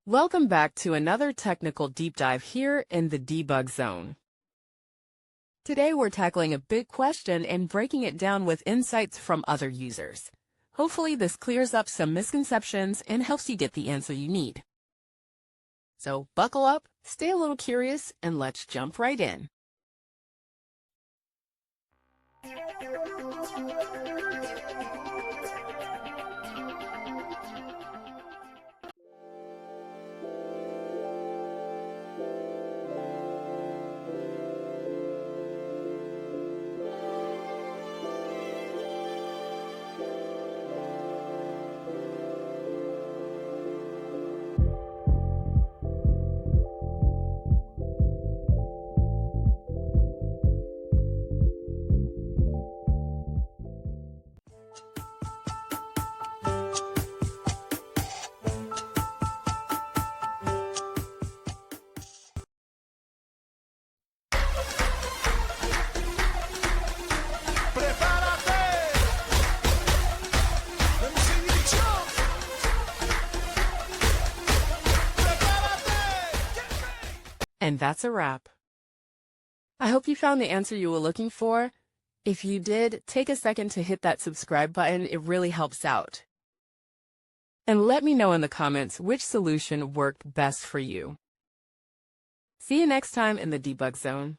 Welcome back to another technical deep dive here in the debug zone. Today we're tackling a big question and breaking it down with insights from other users. Hopefully this clears up some misconceptions and helps you get the answer you need. So buckle up, stay a little curious, and let's jump right in. And that's a wrap. I hope you found the answer you were looking for. If you did, take a second to hit that subscribe button. It really helps out. And let me know in the comments which solution worked best for you. See you next time in the debug zone.